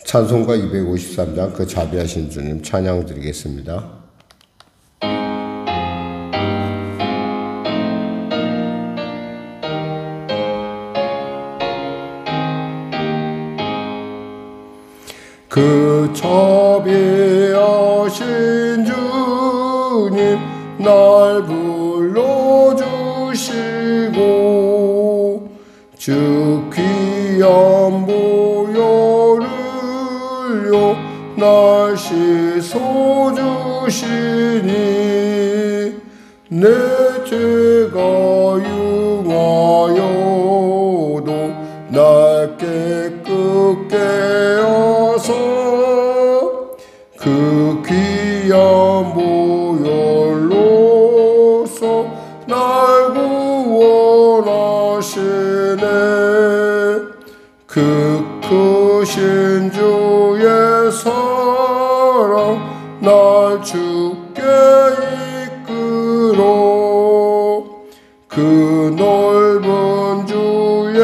찬송가 253장 그 자비하신 주님 찬양 드리겠습니다. 그 자비하신 주님 날 불러주시고 주 귀한 보혈을요 날 씻어주시니 내 죄가 융하여도 날 깨끗게 하사 그 귀한 보혈로서 날 구원하시네. 그 크신 주의 사랑 날 주께 이끌어 그 넓은 주의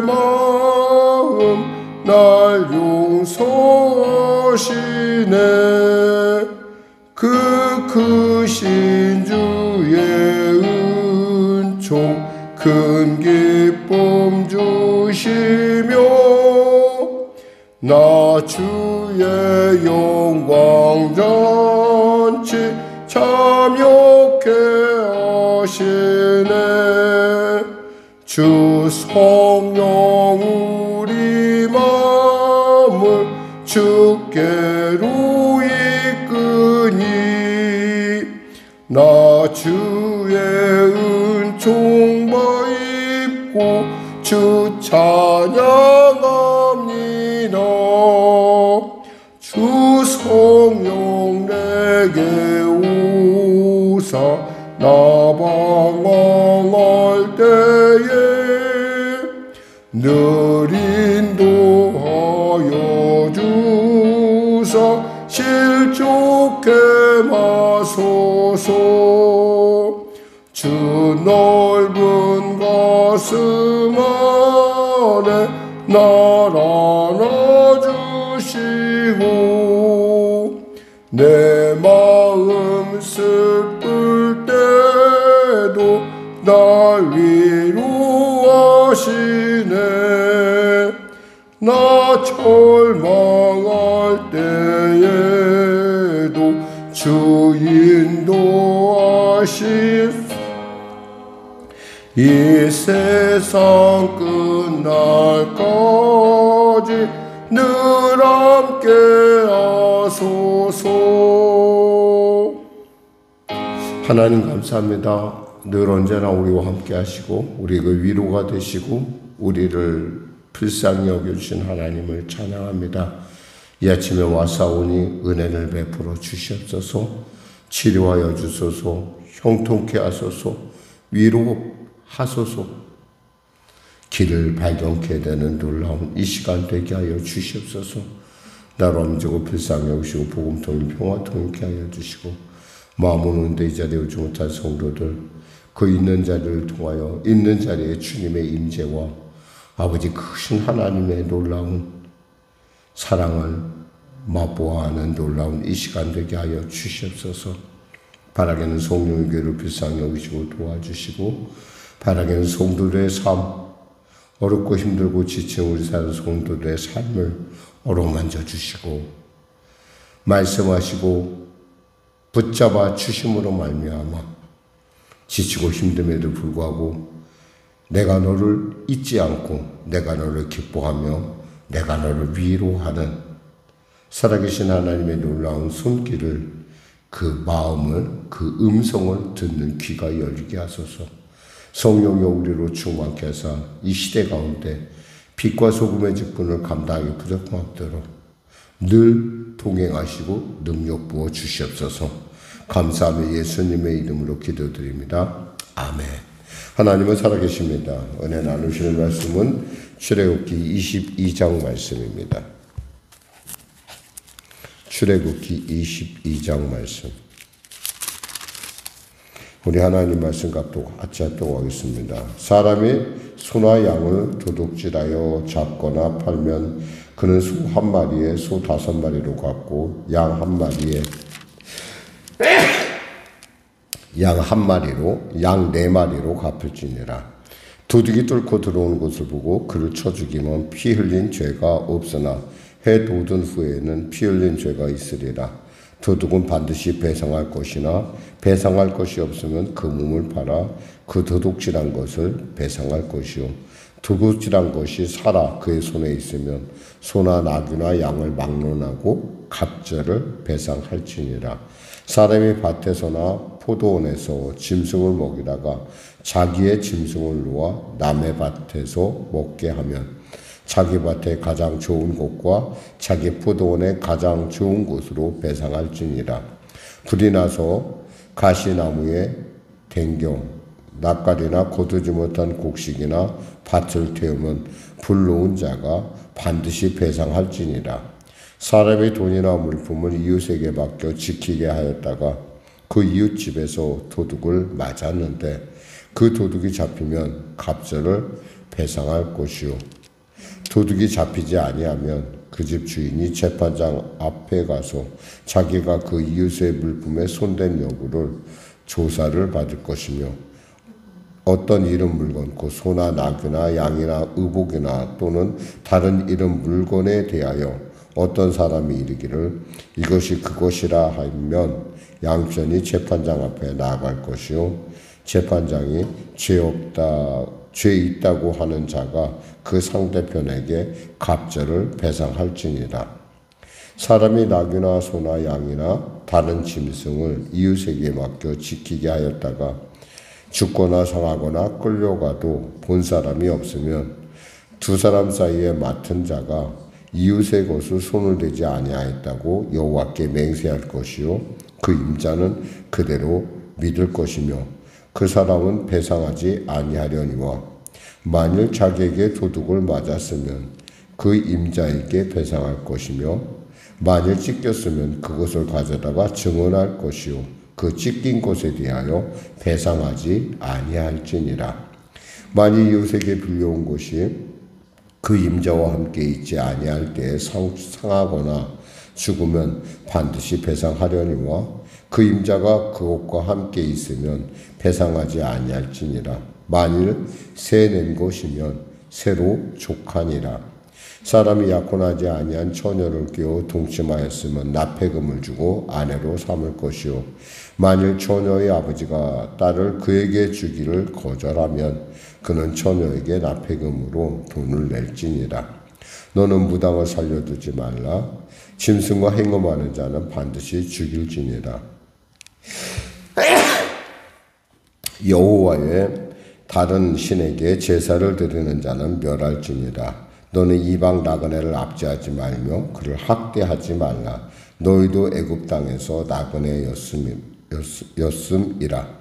마음 날 용서하시네. 그 크신 주의 은총 큰 기쁨 주시며 나 주의 영광 잔치 참여케 하시네. 주 성령 우리 마음을 주께로 이끄니 나 주의 은총 받고 주 찬양합니다. 주 성령 내게 오사 나 방황할 때에 늘 인도하여 주사 실족해 마소서. 주 넓은 가슴 안에 날 안아주시고 내 마음 슬플 때도 날 위로하시네. 나 절망할 때에도 주 인도하시 이 세상 끝날까지 늘 함께 하소서. 하나님 감사합니다. 늘 언제나 우리와 함께 하시고 우리 그 위로가 되시고 우리를 불쌍히 여겨주신 하나님을 찬양합니다. 이 아침에 와사오니 은혜를 베풀어 주시옵소서. 치료하여 주소서. 형통케 하소서. 위로하소서. 길을 발견케 되는 놀라운 이 시간 되게 하여 주시옵소서. 나로 엄지고 불쌍히 여기시고 복음통일 평화통일케 하여 주시고 마음 오는데 이 자리에 오지 못한 성도들 그 있는 자리를 통하여 있는 자리에 주님의 임재와 아버지 크신 하나님의 놀라운 사랑을 맛보아하는 놀라운 이 시간 되게 하여 주시옵소서. 바라게는 성령의 교회를 불쌍히 여기시고 도와주시고 바라게는 성도들의 삶 어렵고 힘들고 지친 우리 사는 성도들의 삶을 어루만져 주시고 말씀하시고 붙잡아 주심으로 말미암아 지치고 힘듦에도 불구하고 내가 너를 잊지 않고 내가 너를 기뻐하며 내가 너를 위로하는 살아계신 하나님의 놀라운 손길을 그 마음을 그 음성을 듣는 귀가 열리게 하소서. 성령이 우리로 충만케 하사 이 시대 가운데 빛과 소금의 직분을 감당하기 부족함없도록 늘 동행하시고 능력 부어 주시옵소서. 감사하며 예수님의 이름으로 기도드립니다. 아멘. 하나님은 살아계십니다. 은혜 나누시는 말씀은 출애굽기 22장 말씀입니다. 출애굽기 22장 말씀. 우리 하나님 말씀 같이 하도록 하겠습니다. 사람이 소나 양을 도둑질하여 잡거나 팔면 그는 소 한 마리에 소 5마리로 갚고 양 한 마리에 양 1마리로 양 4마리로 갚을지니라. 도둑이 뚫고 들어오는 것을 보고 그를 쳐 죽이면 피 흘린 죄가 없으나 해 돋은 후에는 피 흘린 죄가 있으리라. 도둑은 반드시 배상할 것이나 배상할 것이 없으면 그 몸을 팔아 그 도둑질한 것을 배상할 것이요. 도둑질한 것이 살아 그의 손에 있으면 소나 나귀나 양을 막론하고 갑절을 배상할지니라. 사람이 밭에서나 포도원에서 짐승을 먹이다가 자기의 짐승을 놓아 남의 밭에서 먹게 하면 자기 밭에 가장 좋은 곳과 자기 포도원에 가장 좋은 곳으로 배상할지니라. 불이 나서 가시나무에 댕겨 낯가리나 거두지 못한 곡식이나 밭을 태우면 불 놓은 자가 반드시 배상할지니라. 사람의 돈이나 물품을 이웃에게 맡겨 지키게 하였다가 그 이웃 집에서 도둑을 맞았는데 그 도둑이 잡히면 갑절을 배상할 것이요. 도둑이 잡히지 아니하면 그 집 주인이 재판장 앞에 가서 자기가 그 이웃의 물품에 손댄 여부를 조사를 받을 것이며 어떤 이름 물건 곧 소나 나귀나 양이나 의복이나 또는 다른 이름 물건에 대하여 어떤 사람이 이르기를 이것이 그것이라 하면 양편이 재판장 앞에 나아갈 것이요. 재판장이 죄 있다고 하는 자가 그 상대편에게 갑절을 배상할지니라. 사람이 나귀나 소나 양이나 다른 짐승을 이웃에게 맡겨 지키게 하였다가 죽거나 상하거나 끌려가도 본 사람이 없으면 두 사람 사이에 맡은 자가 이웃의 것을 손을 대지 아니하였다고 여호와께 맹세할 것이요. 그 임자는 그대로 믿을 것이며 그 사람은 배상하지 아니하려니와 만일 자기에게 도둑을 맞았으면 그 임자에게 배상할 것이며 만일 찢겼으면 그것을 가져다가 증언할 것이요 그 찢긴 것에 대하여 배상하지 아니할지니라. 만일 이웃에게 빌려온 것이 그 임자와 함께 있지 아니할 때에 상하거나 죽으면 반드시 배상하려니와 그 임자가 그것과 함께 있으면 배상하지 아니할지니라. 만일 새 낸 것이면 새로 족하니라. 사람이 약혼하지 아니한 처녀를 끼워 동침하였으면 납폐금을 주고 아내로 삼을 것이요. 만일 처녀의 아버지가 딸을 그에게 주기를 거절하면 그는 처녀에게 납폐금으로 돈을 낼지니라. 너는 무당을 살려두지 말라. 짐승과 행음하는 자는 반드시 죽일지니라. 여호와의 다른 신에게 제사를 드리는 자는 멸할지니라. 너는 이방 나그네를 압제하지 말며 그를 학대하지 말라. 너희도 애굽 땅에서 나그네였음이라.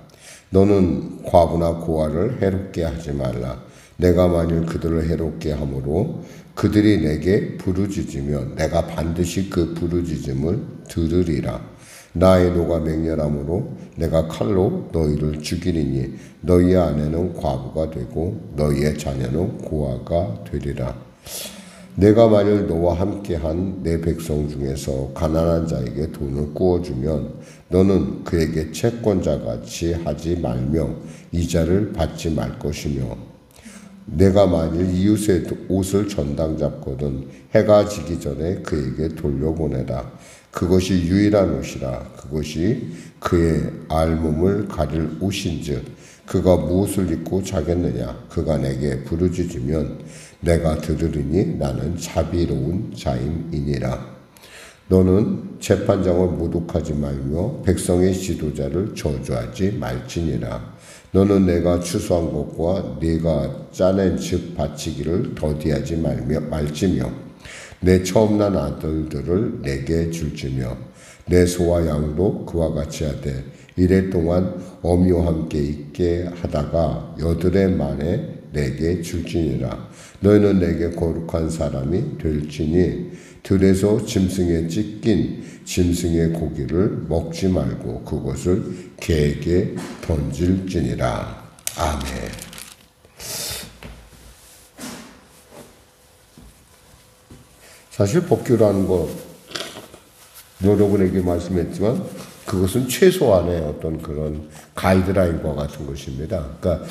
너는 과부나 고아를 해롭게 하지 말라. 내가 만일 그들을 해롭게 함으로 그들이 내게 부르짖으면 내가 반드시 그 부르짖음을 들으리라. 나의 노가 맹렬함으로 내가 칼로 너희를 죽이리니 너희의 아내는 과부가 되고 너희의 자녀는 고아가 되리라. 내가 만일 너와 함께한 내 백성 중에서 가난한 자에게 돈을 구워주면 너는 그에게 채권자같이 하지 말며 이자를 받지 말 것이며 내가 만일 이웃의 옷을 전당 잡거든 해가 지기 전에 그에게 돌려보내라. 그것이 유일한 옷이라. 그것이 그의 알몸을 가릴 옷인즉 그가 무엇을 입고 자겠느냐. 그가 내게 부르짖으면 내가 들으리니 나는 자비로운 자임이니라. 너는 재판장을 모독하지 말며 백성의 지도자를 저주하지 말지니라. 너는 내가 추수한 것과 네가 짜낸 즉 바치기를 더디하지 말지며 내 처음 난 아들들을 내게 줄지며 내 소와 양도 그와 같이 하되 이래 동안 어미와 함께 있게 하다가 여드레 만에 내게 줄지니라. 너희는 내게 거룩한 사람이 될지니 들에서 짐승에 찢긴 짐승의 고기를 먹지 말고 그것을 개에게 던질지니라. 아멘. 사실 법규라는 거 여러분에게 말씀했지만 그것은 최소한의 어떤 그런 가이드라인과 같은 것입니다. 그러니까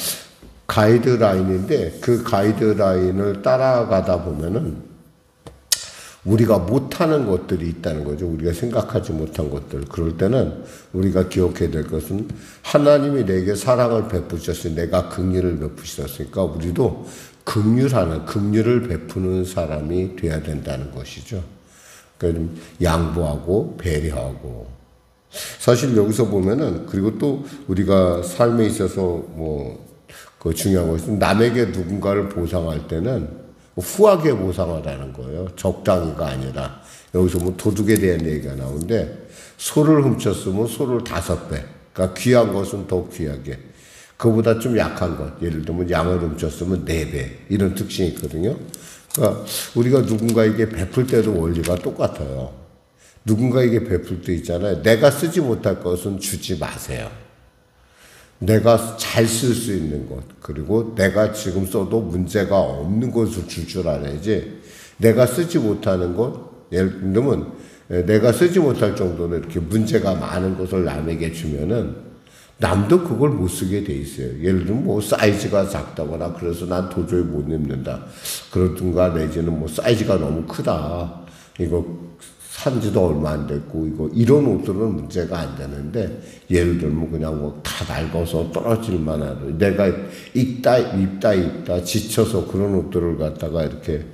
가이드라인인데 그 가이드라인을 따라가다 보면은 우리가 못하는 것들이 있다는 거죠. 우리가 생각하지 못한 것들. 그럴 때는 우리가 기억해야 될 것은 하나님이 내게 사랑을 베푸셨으니 내가 긍휼을 베푸셨으니까 우리도 긍휼을 베푸는 사람이 돼야 된다는 것이죠. 그러니까 양보하고 배려하고. 사실 여기서 보면은 그리고 또 우리가 삶에 있어서 그 중요한 것은 남에게 누군가를 보상할 때는 후하게 보상하라는 거예요. 적당히가 아니라. 여기서 도둑에 대한 얘기가 나오는데 소를 훔쳤으면 소를 5배. 그러니까 귀한 것은 더 귀하게. 그보다 좀 약한 것. 예를 들면 양을 훔쳤으면 4배. 이런 특징이 있거든요. 그러니까 우리가 누군가에게 베풀 때도 원리가 똑같아요. 누군가에게 베풀 때 있잖아요. 내가 쓰지 못할 것은 주지 마세요. 내가 잘 쓸 수 있는 것, 그리고 내가 지금 써도 문제가 없는 것을 줄 줄 알아야지, 내가 쓰지 못하는 것, 예를 들면 내가 쓰지 못할 정도로 이렇게 문제가 많은 것을 남에게 주면은 남도 그걸 못 쓰게 돼 있어요. 예를 들면 사이즈가 작다거나 그래서 난 도저히 못 입는다. 그러든가 내지는 사이즈가 너무 크다. 이거 산지도 얼마 안 됐고 이런 옷들은 문제가 안 되는데 예를 들면 그냥 다 낡아서 떨어질 만한 내가 입다 지쳐서 그런 옷들을 갖다가 이렇게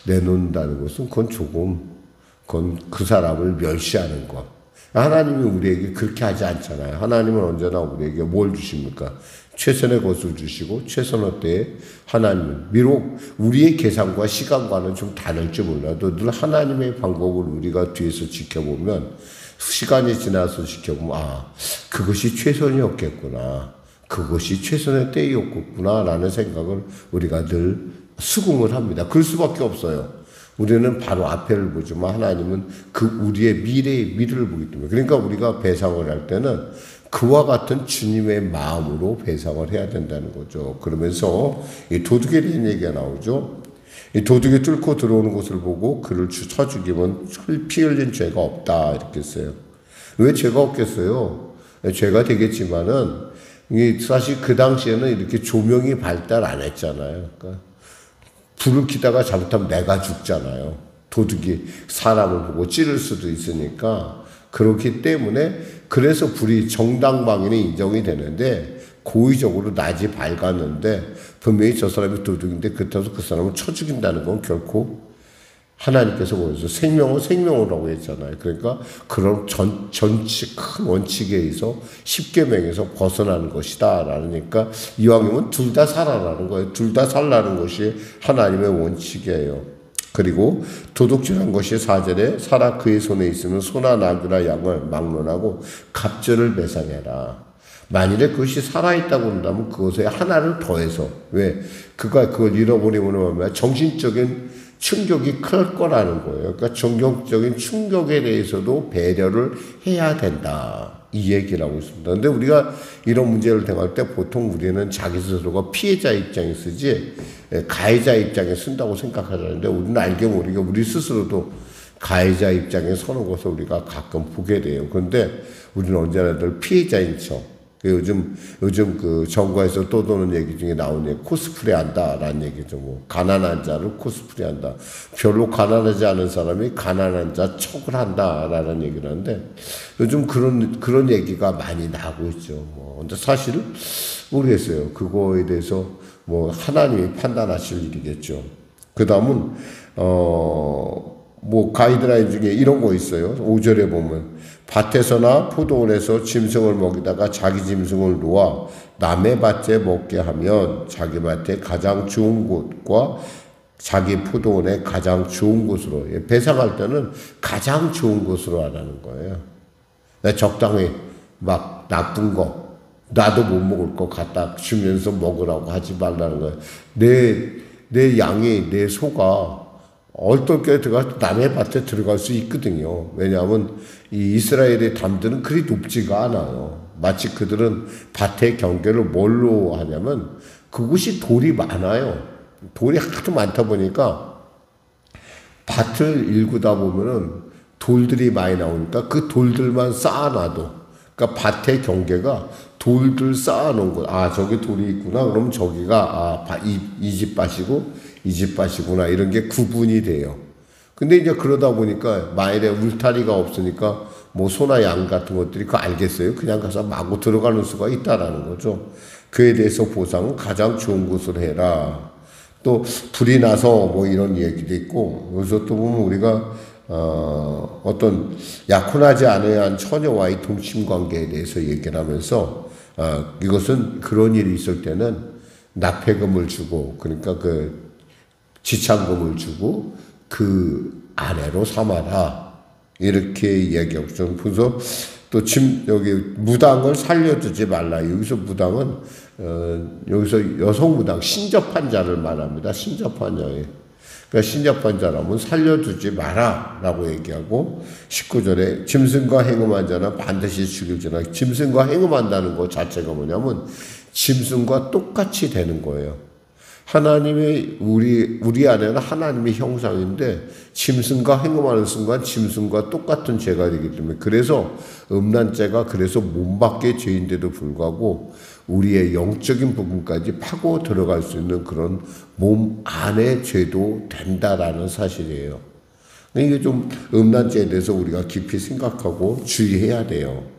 내놓는다는 것은 그건 그 사람을 멸시하는 것. 하나님이 우리에게 그렇게 하지 않잖아요. 하나님은 언제나 우리에게 뭘 주십니까? 최선의 것을 주시고 최선의 때에 하나님은 비록 우리의 계산과 시간과는 좀 다를지 몰라도 늘 하나님의 방법을 우리가 뒤에서 지켜보면 시간이 지나서 지켜보면 그것이 최선이었겠구나. 그것이 최선의 때였겠구나 라는 생각을 우리가 늘 수긍을 합니다. 그럴 수밖에 없어요. 우리는 바로 앞에를 보지만 하나님은 우리의 미래를 보기 때문에. 그러니까 우리가 배상을 할 때는 그와 같은 주님의 마음으로 배상을 해야 된다는 거죠. 그러면서 이 도둑에 대한 얘기가 나오죠. 이 도둑이 뚫고 들어오는 것을 보고 그를 쳐 죽이면 피 흘린 죄가 없다 이렇게 했어요. 왜 죄가 없겠어요? 죄가 되겠지만은 사실 그 당시에는 이렇게 조명이 발달 안 했잖아요. 그러니까 불을 켜다가 잘못하면 내가 죽잖아요. 도둑이 사람을 보고 찌를 수도 있으니까. 그렇기 때문에 그래서 불이 정당방위는 인정이 되는데 고의적으로 낮이 밝았는데 분명히 저 사람이 도둑인데 그렇다고 그 사람을 쳐 죽인다는 건 결코 하나님께서 보여서 생명은 생명이라고 했잖아요. 그러니까 그런 큰 원칙에 의해서 십계명에서 벗어나는 것이다 라니까 이왕이면 둘 다 살아라는 거예요. 둘 다 살라는 것이 하나님의 원칙이에요. 그리고 도둑질한 것이 4절에 살아 그의 손에 있으면 소나 나귀나 양을 막론하고 갑절을 배상해라. 만일에 그것이 살아있다고 한다면 그것에 하나를 더해서 왜? 그걸 잃어버리면 정신적인 충격이 클 거라는 거예요. 그러니까 정경적인 충격에 대해서도 배려를 해야 된다. 이 얘기를 하고 있습니다. 근데 우리가 이런 문제를 당할 때 보통 우리는 자기 스스로가 피해자 입장에 쓰지 가해자 입장에 쓴다고 생각하는데 우리는 알게 모르게 우리 스스로도 가해자 입장에 서는 것을 우리가 가끔 보게 돼요. 그런데 우리는 언제나 늘 피해자인 척. 요즘 그 정가에서 떠도는 얘기 중에 나오는 코스프레 한다라는 얘기죠. 가난한 자를 코스프레 한다. 별로 가난하지 않은 사람이 가난한 자 척을 한다라는 얘기를 하는데 요즘 그런 얘기가 많이 나오고 있죠. 근데 사실 모르겠어요. 그거에 대해서 하나님이 판단하실 일이겠죠. 그 다음은, 가이드라인 중에 이런 거 있어요. 5절에 보면 밭에서나 포도원에서 짐승을 먹이다가 자기 짐승을 놓아 남의 밭에 먹게 하면 자기 밭에 가장 좋은 곳과 자기 포도원에 가장 좋은 곳으로 배상할 때는 가장 좋은 곳으로 하라는 거예요. 적당히 막 나쁜 거 나도 못 먹을 거 갖다 주면서 먹으라고 하지 말라는 거예요. 내 양이, 내 소가 얼떨결에 들어가서 남의 밭에 들어갈 수 있거든요. 왜냐하면 이 이스라엘의 담들은 그리 높지가 않아요. 마치 그들은 밭의 경계를 뭘로 하냐면 그곳이 돌이 많아요. 돌이 하도 많다 보니까 밭을 일구다 보면은 돌들이 많이 나오니까 그 돌들만 쌓아놔도, 그러니까 밭의 경계가 돌들 쌓아놓은 거. 아, 저기 돌이 있구나. 그럼 저기가 이 집 밭이고 이 집 밭이구나. 이런 게 구분이 돼요. 근데 이제 그러다 보니까 만일에 울타리가 없으니까 뭐 소나 양 같은 것들이 그거 알겠어요? 그냥 가서 마구 들어가는 수가 있다라는 거죠. 그에 대해서 보상은 가장 좋은 곳으로 해라. 또 불이 나서 뭐 이런 얘기도 있고, 여기서 또 보면 우리가 어떤 약혼하지 않아야 한 처녀와의 동침 관계에 대해서 얘기를 하면서 이것은 그런 일이 있을 때는 납폐금을 주고, 그러니까 그 지참금을 주고 그 아내로 삼아라, 이렇게 얘기하고 좀. 그래서 또 여기 무당을 살려두지 말라. 여기서 무당은 여기서 여성 무당, 신접한 자를 말합니다. 신접한 자에. 그러니까 신접한 자라면 살려두지 마라라고 얘기하고, 19절에 짐승과 행음한 자는 반드시 죽일지나. 짐승과 행음한다는 것 자체가 뭐냐면 짐승과 똑같이 되는 거예요. 하나님의 우리 안에는 하나님의 형상인데 짐승과 행음하는 순간 짐승과 똑같은 죄가 되기 때문에, 그래서 음란죄가 그래서 몸 밖의 죄인데도 불구하고 우리의 영적인 부분까지 파고 들어갈 수 있는 그런 몸 안의 죄도 된다라는 사실이에요. 이게 좀 음란죄에 대해서 우리가 깊이 생각하고 주의해야 돼요.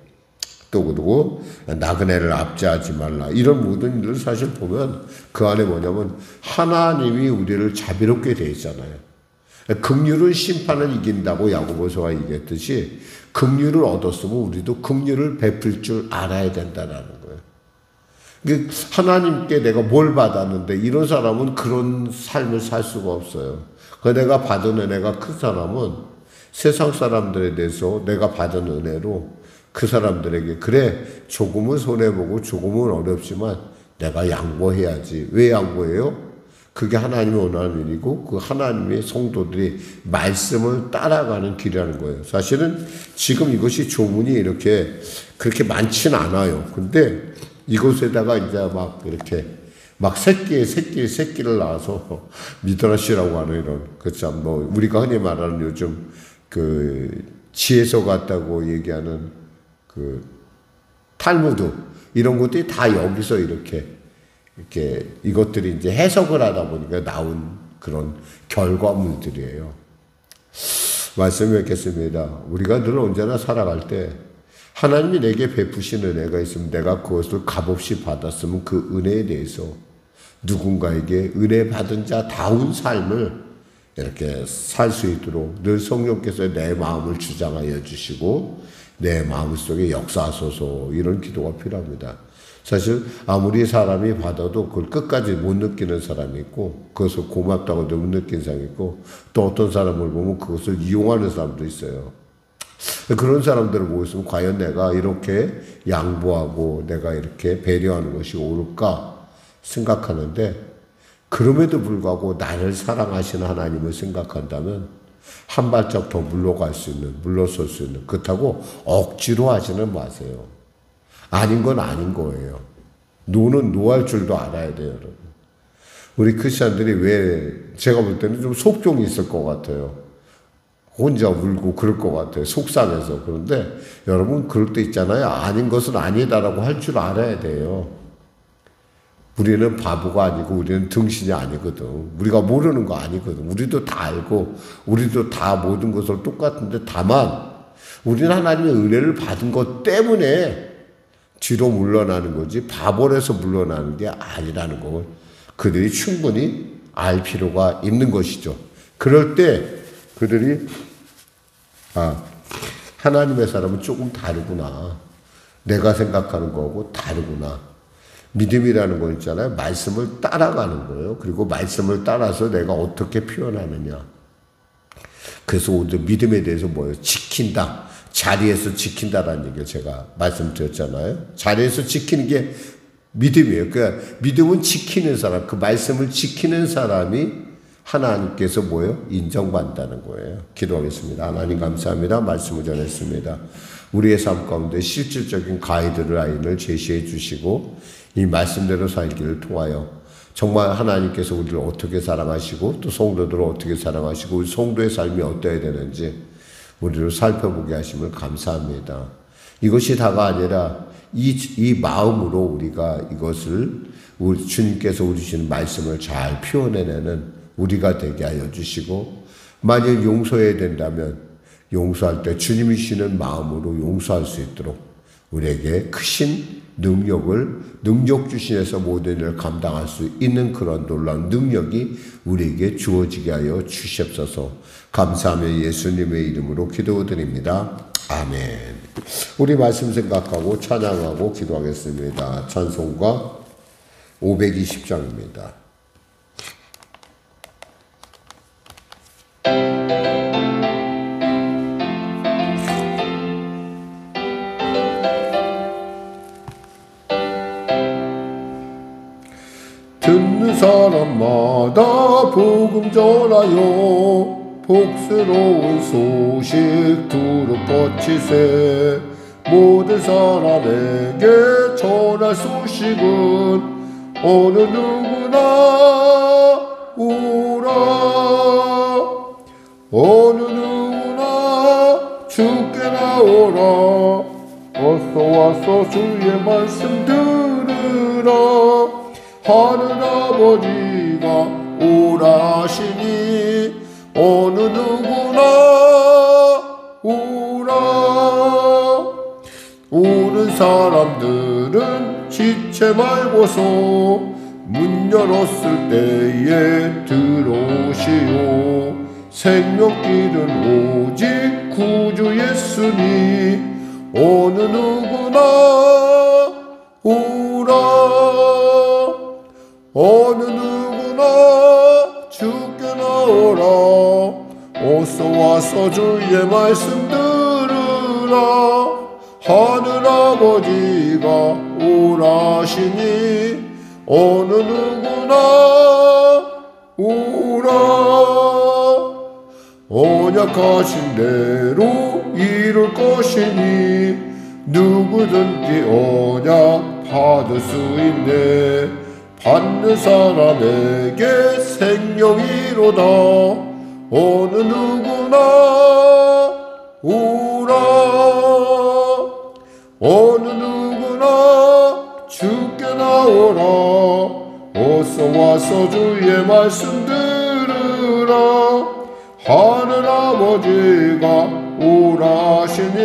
또 그리고 나그네를 압제하지 말라. 이런 모든 일을 사실 보면 그 안에 뭐냐면 하나님이 우리를 자비롭게 돼 있잖아요. 긍휼은 심판을 이긴다고 야고보서가 얘기했듯이 긍휼을 얻었으면 우리도 긍휼을 베풀 줄 알아야 된다는 거예요. 하나님께 내가 뭘 받았는데 이런 사람은 그런 삶을 살 수가 없어요. 내가 받은 은혜가 큰 사람은 세상 사람들에 대해서 내가 받은 은혜로 그 사람들에게, 그래 조금은 손해보고 조금은 어렵지만 내가 양보해야지. 왜 양보해요? 그게 하나님이 원하는 일이고 그 하나님의 성도들이 말씀을 따라가는 길이라는 거예요. 사실은 지금 이것이 조문이 이렇게 그렇게 많지는 않아요. 근데 이곳에다가 이제 막 이렇게 막 새끼를 낳아서 미드라시라고 하는 이런, 그참 뭐 우리가 흔히 말하는 요즘 그 지혜서 같다고 얘기하는 그 탈무드, 이런 것들이 다 여기서 이렇게 이것들이 이제 해석을 하다 보니까 나온 그런 결과물들이에요. 말씀 뵙겠습니다. 우리가 늘 언제나 살아갈 때 하나님이 내게 베푸신 은혜가 있으면 내가 그것을 값없이 받았으면 그 은혜에 대해서 누군가에게 은혜 받은 자다운 삶을 이렇게 살 수 있도록 늘 성령께서 내 마음을 주장하여 주시고 내 마음속에 역사하소서, 이런 기도가 필요합니다. 사실 아무리 사람이 받아도 그걸 끝까지 못 느끼는 사람이 있고, 그것을 고맙다고도 못 느끼는 사람이 있고, 또 어떤 사람을 보면 그것을 이용하는 사람도 있어요. 그런 사람들을 보고 있으면 과연 내가 이렇게 양보하고 내가 이렇게 배려하는 것이 옳을까 생각하는데, 그럼에도 불구하고 나를 사랑하시는 하나님을 생각한다면 한 발짝 더 물러설 수 있는, 그렇다고 억지로 하지는 마세요. 아닌 건 아닌 거예요. 노는 노할 줄도 알아야 돼요, 여러분. 우리 크리스찬들이 왜, 제가 볼 때는 좀 속종이 있을 것 같아요. 혼자 울고 그럴 것 같아요. 속상해서. 그런데 여러분, 그럴 때 있잖아요. 아닌 것은 아니다라고 할 줄 알아야 돼요. 우리는 바보가 아니고 우리는 등신이 아니거든. 우리가 모르는 거 아니거든. 우리도 다 알고 우리도 다 모든 것을 똑같은데, 다만 우리는 하나님의 은혜를 받은 것 때문에 뒤로 물러나는 거지 바보라서 물러나는 게 아니라는 걸 그들이 충분히 알 필요가 있는 것이죠. 그럴 때 그들이 하나님의 사람은 조금 다르구나. 내가 생각하는 거하고 다르구나. 믿음이라는 거 있잖아요. 말씀을 따라가는 거예요. 그리고 말씀을 따라서 내가 어떻게 표현하느냐. 그래서 오늘 믿음에 대해서 뭐예요? 지킨다. 자리에서 지킨다라는 얘기를 제가 말씀드렸잖아요. 자리에서 지키는 게 믿음이에요. 그러니까 믿음은 지키는 사람, 그 말씀을 지키는 사람이 하나님께서 뭐예요? 인정받는다는 거예요. 기도하겠습니다. 하나님 감사합니다. 말씀을 전했습니다. 우리의 삶 가운데 실질적인 가이드라인을 제시해 주시고 이 말씀대로 살기를 통하여 정말 하나님께서 우리를 어떻게 사랑하시고 또 성도들을 어떻게 사랑하시고 우리 성도의 삶이 어떠해야 되는지 우리를 살펴보게 하심을 감사합니다. 이것이 다가 아니라 이 마음으로 우리가 이것을 우리 주님께서 우리 주시는 말씀을 잘 표현해내는 우리가 되게 하여 주시고 만일 용서해야 된다면 용서할 때 주님이 주시는 마음으로 용서할 수 있도록 우리에게 크신 능력 주신에서 모든 일을 감당할 수 있는 그런 놀라운 능력이 우리에게 주어지게 하여 주시옵소서. 감사하며 예수님의 이름으로 기도드립니다. 아멘. 우리 말씀 생각하고 찬양하고 기도하겠습니다. 찬송가 520장입니다. 듣는 사람마다 복음 전하여 복스러운 소식 두루 뻗치세. 모든 사람에게 전할 소식은 어느 누구나 오라. 어느 누구나 주께 나오라. 어서 와서 주의 말씀 들으라. 하늘아버지가 오라시니 어느 누구나 오라. 오는 사람들은 지체 말고서 문 열었을 때에 들어오시오. 생명길은 오직 구주 예수니 어느 누구나 오라. 어느 누구나 주께 나오라. 어서 와서 주의 말씀 들으라. 하늘아버지가 오라시니 어느 누구나 오라. 언약하신 대로 이룰 것이니 누구든지 언약 받을 수 있네. 받는 사람에게 생명이로다. 어느 누구나 오라. 어느 누구나 주께 나오라. 어서 와서 주의 말씀 들으라. 하늘아버지가 오라시니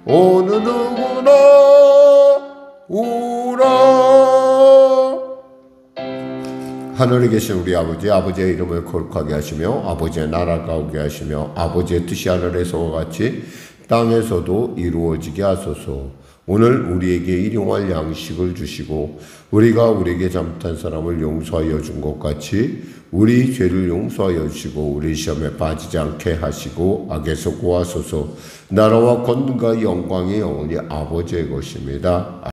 어느 누구나 오라. 하늘에 계신 우리 아버지, 아버지의 이름을 거룩하게 하시며 아버지의 나라가 오게 하시며 아버지의 뜻이 하늘에서와 같이 땅에서도 이루어지게 하소서. 오늘 우리에게 일용할 양식을 주시고 우리가 우리에게 잘못한 사람을 용서하여 준 것 같이 우리 죄를 용서하여 주시고 우리 시험에 빠지지 않게 하시고 악에서 구하소서. 나라와 권능과 영광이 영원히 아버지의 것입니다.